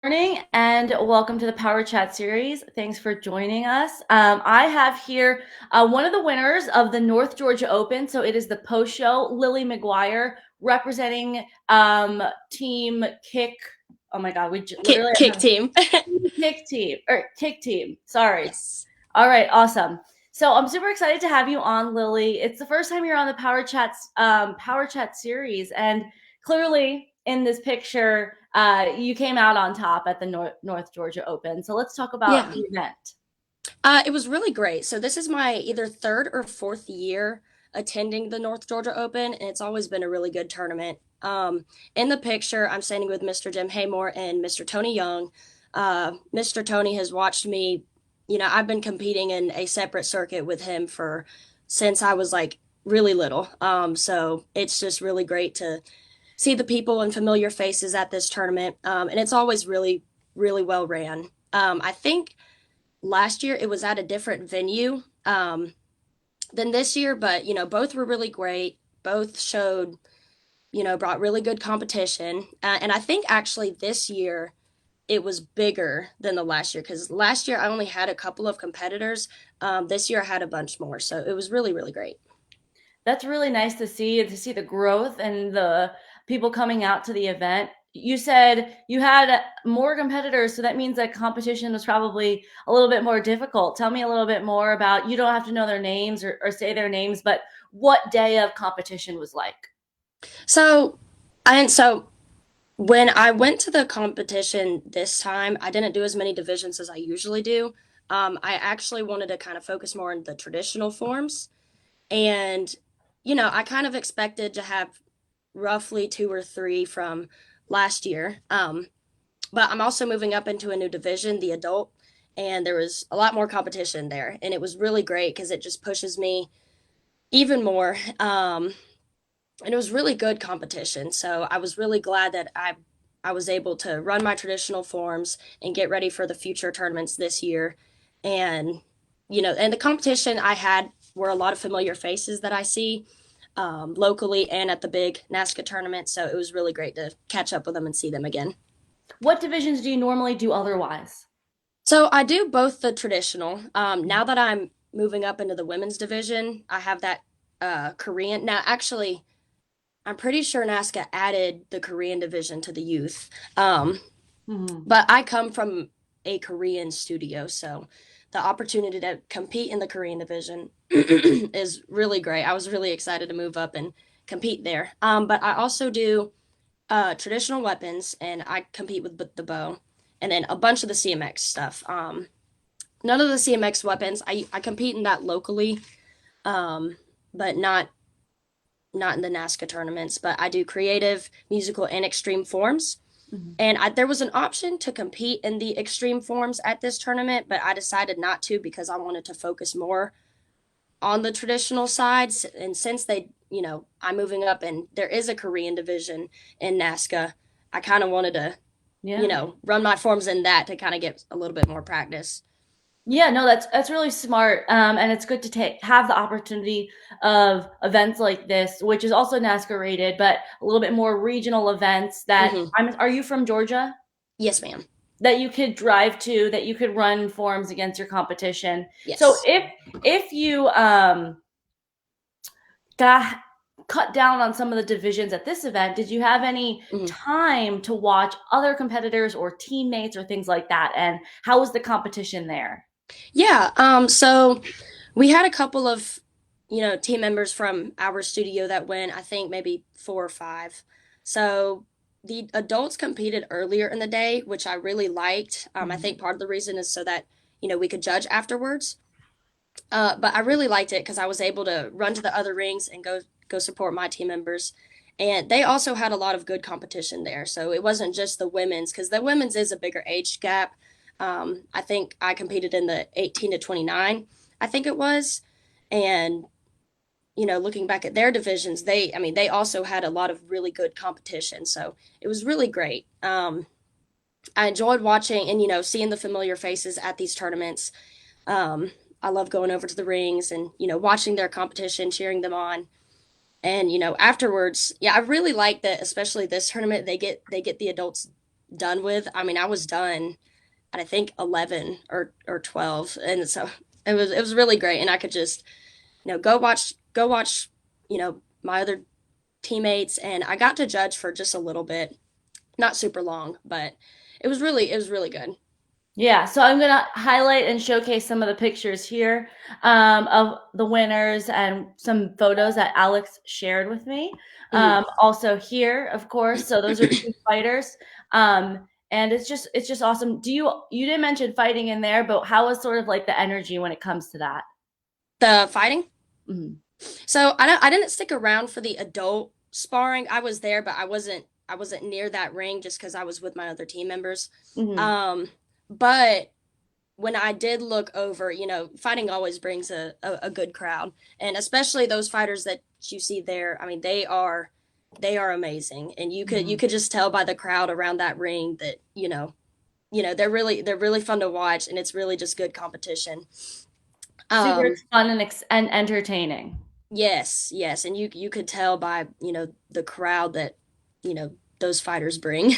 Morning and welcome to the Power Chat series. Thanks for joining us. I have here one of the winners of the North Georgia Open. So it is the post show, Lilli McGuire, representing Team Kick. Oh my God, literally Kick team. Kick Team. Sorry. Yes. All right, awesome. So I'm super excited to have you on, Lilli. It's the first time you're on the Power Chat series, and clearly in this picture, you came out on top at the North Georgia Open. So let's talk about Yeah. the event. It was really great. So this is my either third or fourth year attending the North Georgia Open, and it's always been a really good tournament. In the picture, I'm standing with Mr. Jim Haymore and Mr. Tony Young. Mr. Tony has watched me, I've been competing in a separate circuit with him for since I was like really little. So it's just really great to see the people and familiar faces at this tournament. And it's always really, really well ran. I think last year it was at a different venue than this year, but both were really great. Both showed, brought really good competition. And I think actually this year it was bigger than the last year because last year I only had a couple of competitors. This year I had a bunch more. So it was really, really great. That's really nice to see the growth and the people coming out to the event. You said you had more competitors, so that means that competition was probably a little bit more difficult. Tell me a little bit more about, you don't have to know their names or say their names, but what day of competition was like. So, so when I went to the competition this time, I didn't do as many divisions as I usually do. I actually wanted to kind of focus more on the traditional forms. And, I kind of expected to have roughly two or three from last year. But I'm also moving up into a new division, the adult, and there was a lot more competition there. And it was really great because it just pushes me even more. And it was really good competition. So I was really glad that I was able to run my traditional forms and get ready for the future tournaments this year. And and the competition I had were a lot of familiar faces that I see locally and at the big NASCA tournament. So it was really great to catch up with them and see them again. What divisions do you normally do otherwise? So I do both the traditional. Now that I'm moving up into the women's division, I have that Korean. Now, actually, I'm pretty sure NASCA added the Korean division to the youth. Mhm. But I come from a Korean studio, so the opportunity to compete in the Korean division is really great. I was really excited to move up and compete there. But I also do traditional weapons, and I compete with the bow, and then a bunch of the CMX stuff. None of the CMX weapons. I compete in that locally, but not in the NASCA tournaments. But I do creative, musical, and extreme forms. Mhm. And there was an option to compete in the extreme forms at this tournament, but I decided not to because I wanted to focus more on the traditional sides. And since I'm moving up and there is a Korean division in NASCA, I kind of wanted to, Yeah. run my forms in that to kind of get a little bit more practice. Yeah, no, that's really smart, and it's good to have the opportunity of events like this, which is also NASCAR rated, but a little bit more regional events. Hmm. Are you from Georgia? Yes, ma'am. That you could drive to, that you could run forums against your competition. So Yes. if you got cut down on some of the divisions at this event, did you have any Hmm. time to watch other competitors or teammates or things like that? And how was the competition there? Yeah. So we had a couple of, team members from our studio that went, I think maybe four or five. So the adults competed earlier in the day, which I really liked. I Mhm. think part of the reason is so that, we could judge afterwards. But I really liked it because I was able to run to the other rings and go support my team members. And they also had a lot of good competition there. So it wasn't just the women's because the women's is a bigger age gap. I think I competed in the 18 to 29, I think it was. And, looking back at their divisions, they also had a lot of really good competition. So it was really great. I enjoyed watching and, seeing the familiar faces at these tournaments. Um, I love going over to the rings and, watching their competition, cheering them on. And, afterwards, yeah, I really like that, especially this tournament, they get the adults, done with. I mean, I was done at I think 11 or 12, and so it was really great, and I could just go watch my other teammates, and I got to judge for just a little bit, not super long, but it was really good. Yeah, so I'm gonna highlight and showcase some of the pictures here of the winners and some photos that Alex shared with me. Mhm. Also here, of course. So those are two fighters, and it's just awesome. You didn't mention fighting in there, but how is sort of like the energy when it comes to that? The fighting. Mhm. So I didn't stick around for the adult sparring. I was there, but I wasn't near that ring just because I was with my other team members. Mhm. But when I did look over, fighting always brings a good crowd, and especially those fighters that you see there. I mean, they are amazing, and you could just tell by the crowd around that ring that they're really fun to watch, and it's really just good competition. Super Um, fun and entertaining. yes, yes, and you could tell by the crowd that those fighters bring.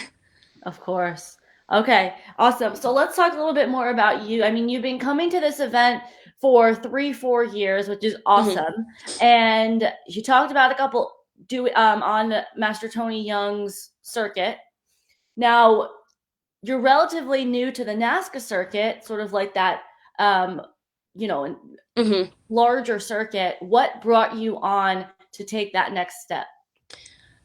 Of course. Okay, awesome. So let's talk a little bit more about you. I mean, you've been coming to this event for 3, 4 years, which is Mhm. awesome. And you talked about a couple do on Master Tony Young's circuit. Now, you're relatively new to the NASCA circuit, sort of like that, um, you know, Mhm. larger circuit. What brought you on to take that next step?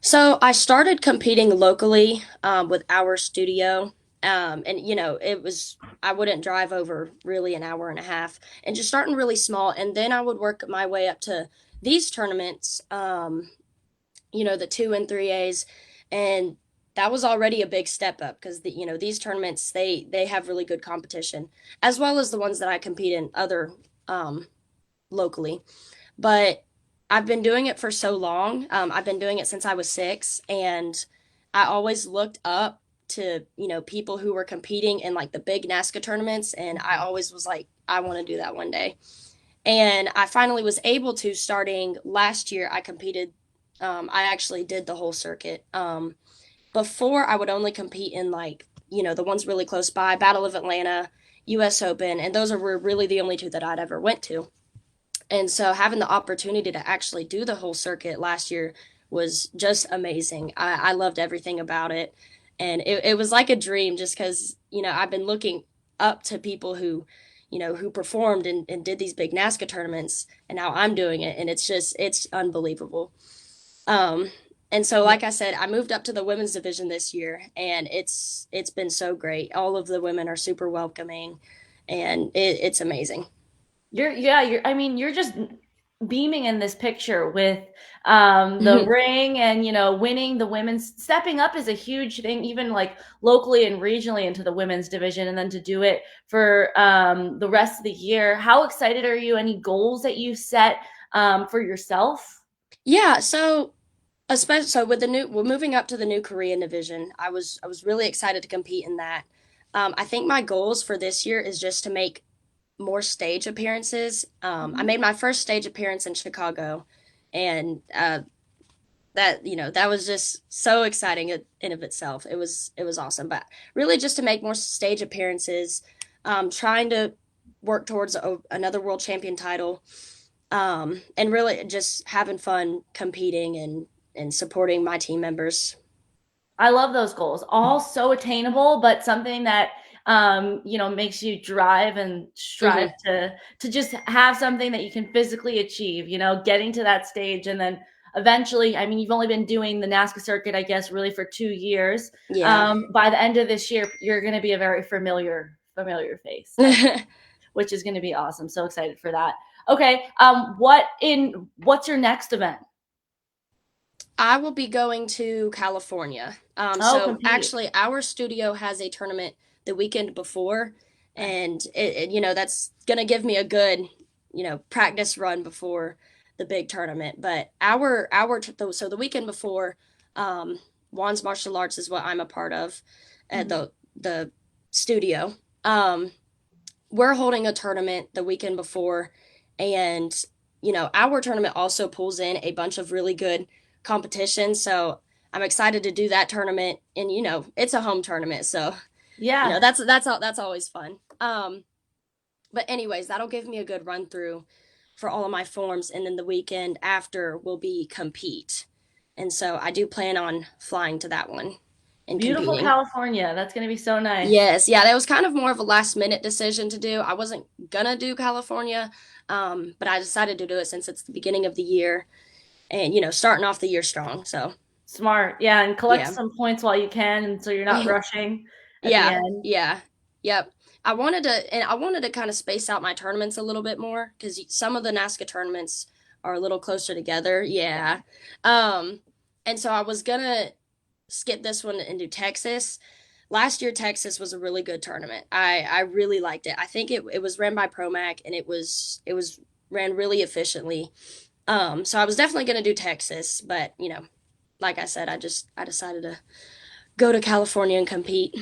So I started competing locally with our studio, and it was I wouldn't drive over really an hour and a half, and just starting really small, and then I would work my way up to these tournaments, the 2 and 3As, and that was already a big step up because these tournaments they have really good competition, as well as the ones that I compete in other um, locally. But I've been doing it for so long. I've been doing it since I was 6, and I always looked up to people who were competing in like the big NASCAR tournaments, and I always was like, I want to do that one day. And I finally was able to. Starting last year, I competed. I actually did the whole circuit. Before, I would only compete in like the ones really close by, Battle of Atlanta, U.S. Open, and those were really the only two that I'd ever went to. And so having the opportunity to actually do the whole circuit last year was just amazing. I loved everything about it. And it was like a dream just because, I've been looking up to people who performed and did these big NASCAR tournaments, and now I'm doing it. And it's unbelievable. Um, and so, like I said, I moved up to the women's division this year, and it's been so great. All of the women are super welcoming, and it's amazing. I mean, you're just beaming in this picture with the Mhm. ring and winning the women's stepping up is a huge thing, even like locally and regionally into the women's division, and then to do it for the rest of the year. How excited are you? Any goals that you set for yourself? Yeah, so especially so with the new we're moving up to the new Korean division. I was really excited to compete in that. I think my goals for this year is just to make more stage appearances. I Mhm. made my first stage appearance in Chicago, and that was just so exciting in of itself. It was awesome, but really just to make more stage appearances, trying to work towards another world champion title, and really just having fun competing and supporting my team members. I love those goals. All so attainable, but something that makes you drive and strive Hmm. to just have something that you can physically achieve, getting to that stage and then eventually, I mean, you've only been doing the NASCAR circuit, I guess, really for 2 years. Yeah. By the end of this year, you're going to be a very familiar face, which is going to be awesome. So excited for that. Okay, what's your next event? I will be going to California. Oh, So compete. actually, our studio has a tournament the weekend before, Okay. and that's gonna give me a good practice run before the big tournament. But so the weekend before, um, Juan's Martial Arts is what I'm a part of at Mhm. the studio. Um, we're holding a tournament the weekend before, and our tournament also pulls in a bunch of really good competition. So I'm excited to do that tournament, and it's a home tournament, so Yeah. that's always fun. But anyways, that'll give me a good run through for all of my forms, and then the weekend after will be compete. And so I do plan on flying to that one and Beautiful competing. California. That's going to be so nice. Yes, yeah, that was kind of more of a last minute decision to do. I wasn't gonna do California, but I decided to do it since it's the beginning of the year and starting off the year strong. So Smart. Yeah, and collect yeah, some points while you can, and so you're not rushing at the yeah, end. yeah, yep. I wanted to kind of space out my tournaments a little bit more because some of the NASCA tournaments are a little closer together. Yeah, um, and so I was gonna skip this one and do Texas. Last year, Texas was a really good tournament. I really liked it. I think it was ran by Promac and it was ran really efficiently. So I was definitely gonna do Texas, but like I said, I decided to go to California and compete.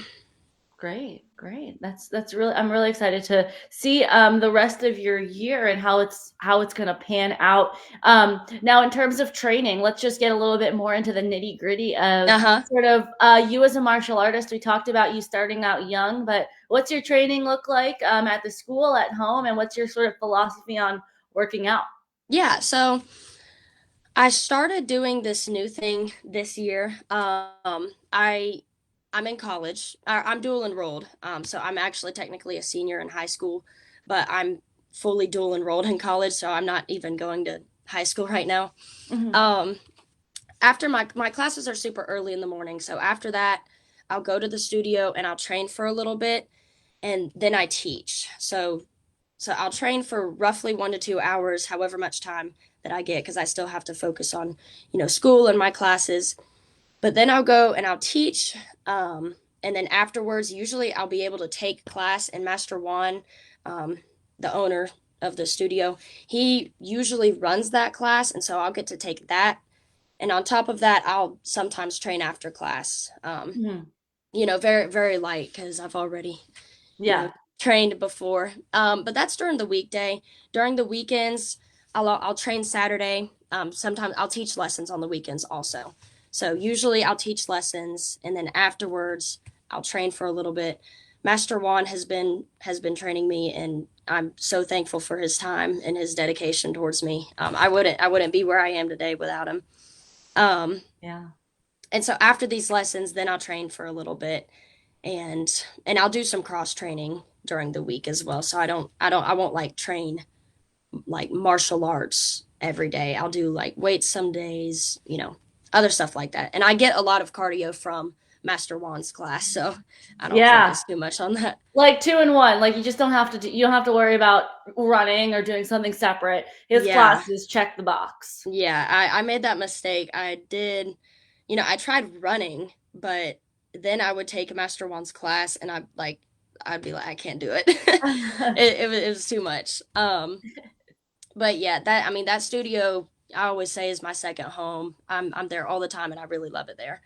Great, great. That's really I'm really excited to see the rest of your year and how it's going to pan out. Now in terms of training, let's just get a little bit more into the nitty-gritty of Uh-huh. sort of you as a martial artist. We talked about you starting out young, but what's your training look like at the school, at home, and what's your sort of philosophy on working out? Yeah, so I started doing this new thing this year. I'm in college. I'm dual enrolled. So I'm actually technically a senior in high school, but I'm fully dual enrolled in college, so I'm not even going to high school right now. Mhm. Um, After my classes are super early in the morning, so after that, I'll go to the studio and I'll train for a little bit, and then I teach. So I'll train for roughly 1 to 2 hours, however much time that I get, because I still have to focus on, school and my classes. But then I'll go and I'll teach. And then afterwards, usually I'll be able to take class. And Master Juan, um, the owner of the studio, he usually runs that class. And so I'll get to take that. And on top of that, I'll sometimes train after class. Mhm. Very, very light because I've already you know, Yeah. trained before. But that's during the weekday. During the weekends, I'll train Saturday. Sometimes I'll teach lessons on the weekends also. So usually I'll teach lessons, and then afterwards I'll train for a little bit. Master Juan has been training me, and I'm so thankful for his time and his dedication towards me. I wouldn't be where I am today without him. Um, Yeah. and so after these lessons, then I'll train for a little bit, and I'll do some cross training during the week as well. So I won't like train like martial arts every day. I'll do like weights some days, other stuff like that. And I get a lot of cardio from Master Juan's class, so I don't Yeah. focus too much on that. Like two in one. Like you just don't have to you don't have to worry about running or doing something separate. His Yeah. classes check the box. Yeah, I made that mistake. I tried running, but then I would take Master Juan's class and I'd be like, I can't do it. It was too much. But yeah, that studio I always say is my second home. I'm there all the time and I really love it there.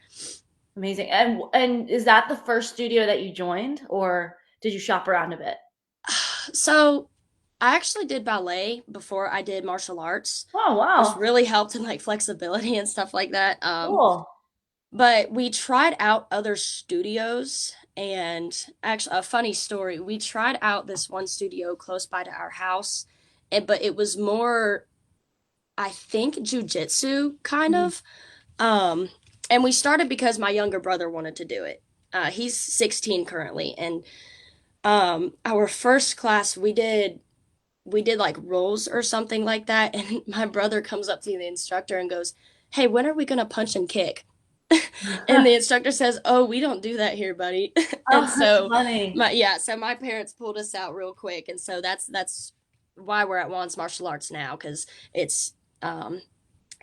Amazing. And is that the first studio that you joined, or did you shop around a bit? So I actually did ballet before I did martial arts, Oh, which wow. really helped in like flexibility and stuff like that. Cool. But we tried out other studios, and actually, a funny story, we tried out this one studio close by to our house, but it was more, I think, jujitsu kind Mhm. of. Um, and we started because my younger brother wanted to do it. He's 16 currently, and our first class we did like rolls or something like that, and my brother comes up to the instructor and goes, "Hey, when are we gonna punch and kick?" And the instructor says, "Oh, we don't do that here, buddy." And Oh, that's so funny. my parents pulled us out real quick, and so that's why we're at Juan's Martial Arts now, because it's um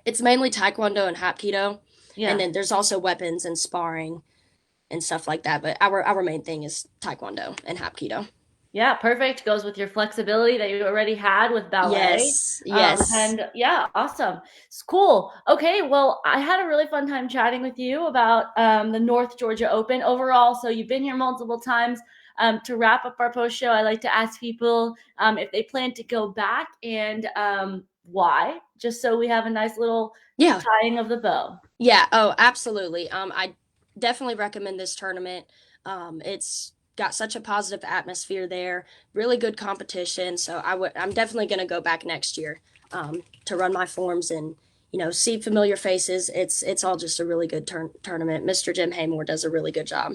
it's mainly Taekwondo and Hapkido, and Yeah. then there's also weapons and sparring and stuff like that. But our main thing is Taekwondo and Hapkido. Yeah, perfect. Goes with your flexibility that you already had with ballet. Yes, yes. And yeah, awesome. It's cool. Okay, well, I had a really fun time chatting with you about the North Georgia Open overall. So you've been here multiple times. To wrap up our post show, I like to ask people if they plan to go back and why, just so we have a nice little Yeah. tying of the bow. Yeah, oh, absolutely. I definitely recommend this tournament. It's got such a positive atmosphere there, really good competition. So I'm definitely going to go back next year to run my forms and see familiar faces. It's all just a really good tournament. Mr. Jim Haymore does a really good job.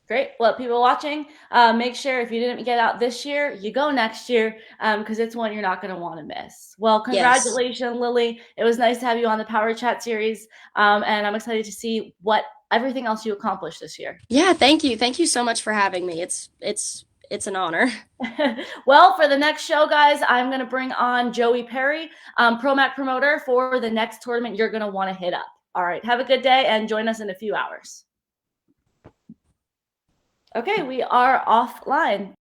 Great. Well, people watching, make sure if you didn't get out this year, you go next year because it's one you're not going to want to miss. Well, Yes. congratulations, Lilli. It was nice to have you on the Power Chat series, and I'm excited to see what everything else you accomplished this year. Yeah, thank you. Thank you so much for having me. It's an honor. Well, for the next show, guys, I'm going to bring on Joey Perry, ProMac promoter for the next tournament you're going to want to hit up. All right. Have a good day and join us in a few hours. Okay, we are offline.